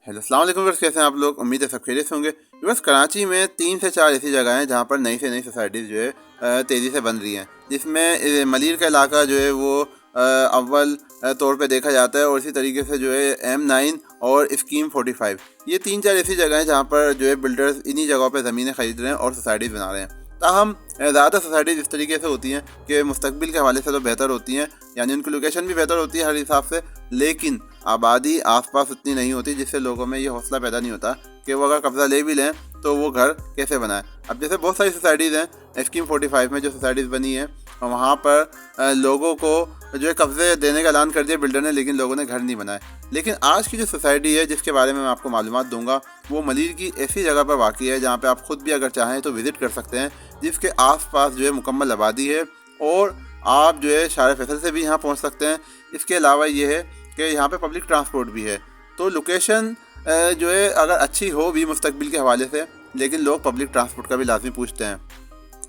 Hello अस्सलाम वालेकुम viewers, कैसे हैं आप लोग। उम्मीद है सब खैरियत से होंगे। व्यूअर्स, कराची में 3 से 4 ऐसी जगह हैं जहाँ पर नई से नई सोसाइटीज़ जो है तेज़ी से बन रही हैं, जिसमें मलिर का इलाका जो है वो अव्वल तौर पे देखा जाता है। और इसी तरीके से जो है M9 और स्कीम 45, ये 3-4 ऐसी जगह हैं जहाँ पर जो है बिल्डर्स इन्हीं जगहों पर ज़मीनें खरीद रहे हैं और सोसाइटीज़ बना रहे हैं। ताहम ज़्यादातर सोसाइटीज़ इस तरीके से होती हैं कि मुस्तकबिल के हवाले से तो बेहतर होती हैं, यानी उनकी लोकेशन भी बेहतर होती है हर हिसाब से, लेकिन आबादी आसपास उतनी नहीं होती, जिससे लोगों में ये हौसला पैदा नहीं होता कि वो अगर कब्ज़ा ले भी लें तो वो घर कैसे बनाएं। अब जैसे बहुत सारी सोसाइटीज़ हैं, स्कीम 45 में जो सोसाइटीज़ बनी है वहाँ पर लोगों को जो है कब्ज़े देने का ऐलान कर दिया बिल्डर ने, लेकिन लोगों ने घर नहीं बनाए। लेकिन आज की जो सोसाइटी है जिसके बारे में मैं आपको मालूमात दूंगा, वो मलिर की ऐसी जगह पर वाक़ई है जहाँ पे आप ख़ुद भी अगर चाहें तो विज़िट कर सकते हैं, जिसके आसपास जो है मुकम्मल आबादी है और आप जो है शार फैसल से भी यहाँ पहुँच सकते हैं। इसके अलावा ये है कि यहाँ पे पब्लिक ट्रांसपोर्ट भी है। तो लोकेशन जो है अगर अच्छी हो भी मुस्तकबिल के हवाले से, लेकिन लोग पब्लिक ट्रांसपोर्ट का भी लाजमी पूछते हैं।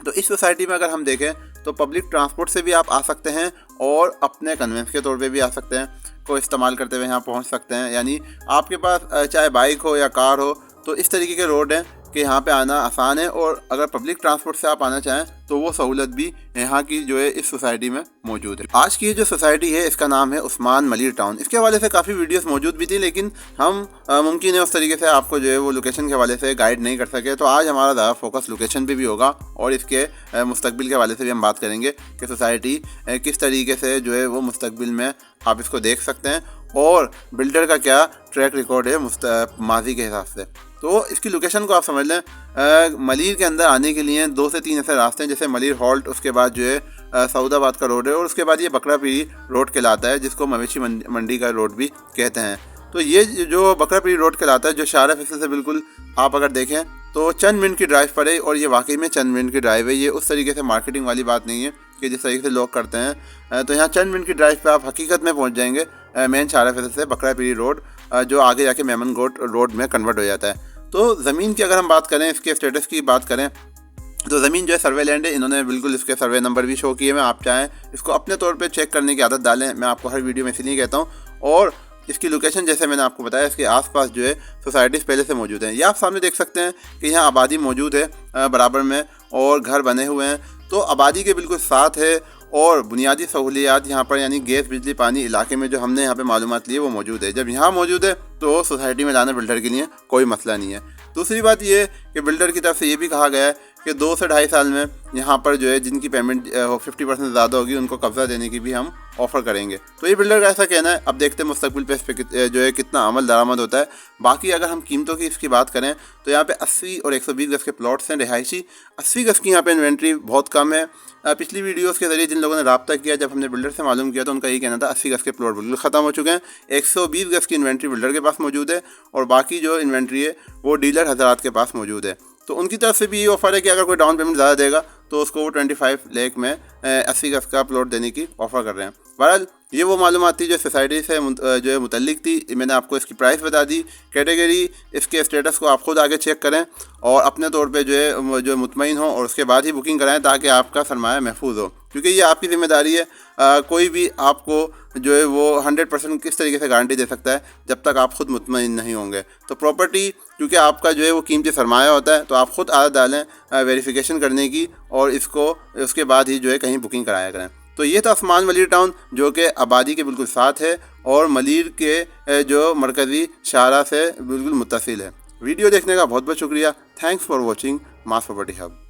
तो इस सोसाइटी में अगर हम देखें तो पब्लिक ट्रांसपोर्ट से भी आप आ सकते हैं और अपने कन्वेंस के तौर पे भी आ सकते हैं, को इस्तेमाल करते हुए यहाँ पहुँच सकते हैं। यानी आपके पास चाहे बाइक हो या कार हो, तो इस तरीके के रोड हैं कि यहाँ पे आना आसान है। और अगर पब्लिक ट्रांसपोर्ट से आप आना चाहें तो वो सहूलत भी यहाँ की जो है इस सोसाइटी में मौजूद है। आज की जो सोसाइटी है इसका नाम है उस्मान मलिर टाउन। इसके हवाले से काफ़ी वीडियोस मौजूद भी थी, लेकिन हम मुमकिन है उस तरीके से आपको जो है वो लोकेशन के हवाले से गाइड नहीं कर सके। तो आज हमारा ज़्यादा फोकस लोकेशन पे भी होगा और इसके मुस्तकबिल के हवाले से भी हम बात करेंगे कि सोसाइटी किस तरीके से जो है वो मुस्तकबिल में आप इसको देख सकते हैं और बिल्डर का क्या ट्रैक रिकॉर्ड है माजी के हिसाब से। तो इसकी लोकेशन को आप समझ लें। मलिर के अंदर आने के लिए 2 से 3 ऐसे रास्ते हैं, जैसे मलिर हॉल्ट, उसके बाद जो है सऊदाबाद का रोड है और उसके बाद ये बकरा पीरी रोड कहलाता है, जिसको मवेशी मंडी का रोड भी कहते हैं। तो ये जो बकरा पीरी रोड कहलाता है, जो शार फैसल से बिल्कुल आप अगर देखें तो चंद मिनट की ड्राइव पर है, और ये वाकई में चंद मिनट की ड्राइव है। ये उस तरीके से मार्केटिंग वाली बात नहीं है कि जिस तरीके से लोग करते हैं। तो यहाँ चंद मिनट की ड्राइव पे आप हकीकत में पहुँच जाएंगे मेन शार फैसल से बकरा पीरी रोड, जो आगे जाके मेमन गोट रोड में कन्वर्ट हो जाता है। तो ज़मीन की अगर हम बात करें, इसके स्टेटस की बात करें, तो ज़मीन जो है सर्वे लैंड है। इन्होंने बिल्कुल इसके सर्वे नंबर भी शो किए हैं। आप चाहें इसको अपने तौर पे चेक करने की आदत डालें, मैं आपको हर वीडियो में इसलिए कहता हूँ। और इसकी लोकेशन जैसे मैंने आपको बताया, इसके आसपास जो है सोसाइटीज़ पहले से मौजूद हैं। ये आप सामने देख सकते हैं कि यहाँ आबादी मौजूद है बराबर में और घर बने हुए हैं। तो आबादी के बिल्कुल साथ है और बुनियादी सहूलियात यहाँ पर यानी गैस, बिजली, पानी इलाके में जो हमने यहाँ पे मालूमात ली है वो मौजूद है। जब यहाँ मौजूद है तो सोसाइटी में लाना बिल्डर के लिए कोई मसला नहीं है। दूसरी बात ये कि बिल्डर की तरफ से ये भी कहा गया है कि 2 से 2.5 साल में यहाँ पर जो है जिनकी पेमेंट 50% ज़्यादा होगी उनको कब्ज़ा देने की भी हम ऑफ़र करेंगे। तो ये बिल्डर का ऐसा कहना है। अब देखते हैं मुस्तकबिल पे इस पर जो है कितना अमल दरामद होता है। बाकी अगर हम कीमतों की इसकी बात करें तो यहाँ पे 80 और 120 गज़ के प्लॉट्स हैं रिहायशी। 80 गज़ की यहाँ पे इन्वेंट्री बहुत कम है। पिछली वीडियोस के ज़रिए जिन लोगों ने रब्ता किया, जब हमने बिल्डर से मालूम किया तो उनका यही कहना था 80 गज़ के प्लॉट बिल्कुल ख़त्म हो चुके हैं। 120 गज़ की इन्वेंट्री बिल्डर के पास मौजूद है और बाकी जो इन्वेंट्री है वो डीलर हज़रात के पास मौजूद है। तो उनकी तरफ से भी ये ऑफ़र है कि अगर कोई डाउन पेमेंट ज़्यादा देगा तो उसको वो 25 लाख में 80 गज़ का प्लॉट देने की ऑफ़र कर रहे हैं। बहरहाल ये वो मालूमात थी जो सोसाइटी से जो है मुतल्लिक थी। मैंने आपको इसकी प्राइस बता दी, कैटेगरी, इसके स्टेटस को आप खुद आगे चेक करें और अपने तौर पे जो मुतमईन हो और उसके बाद ही बुकिंग कराएं, ताकि आपका सरमाया महफूज हो, क्योंकि ये आपकी ज़िम्मेदारी है। कोई भी आपको जो है वो 100% किस तरीके से गारंटी दे सकता है जब तक आप ख़ुद मुतमईन नहीं होंगे। तो प्रॉपर्टी क्योंकि आपका जो है वो कीमती सरमाया होता है, तो आप ख़ुद आदत डालें वेरिफिकेशन करने की और इसको उसके बाद ही जो है कहीं बुकिंग कराया करें। तो ये था उस्मान मलिर टाउन, जो कि आबादी के बिल्कुल साथ है और मलिर के जो मरकज़ी शाहरा से बिल्कुल मुत्तसिल है। वीडियो देखने का बहुत बहुत शुक्रिया। Thanks for watching mass property hub.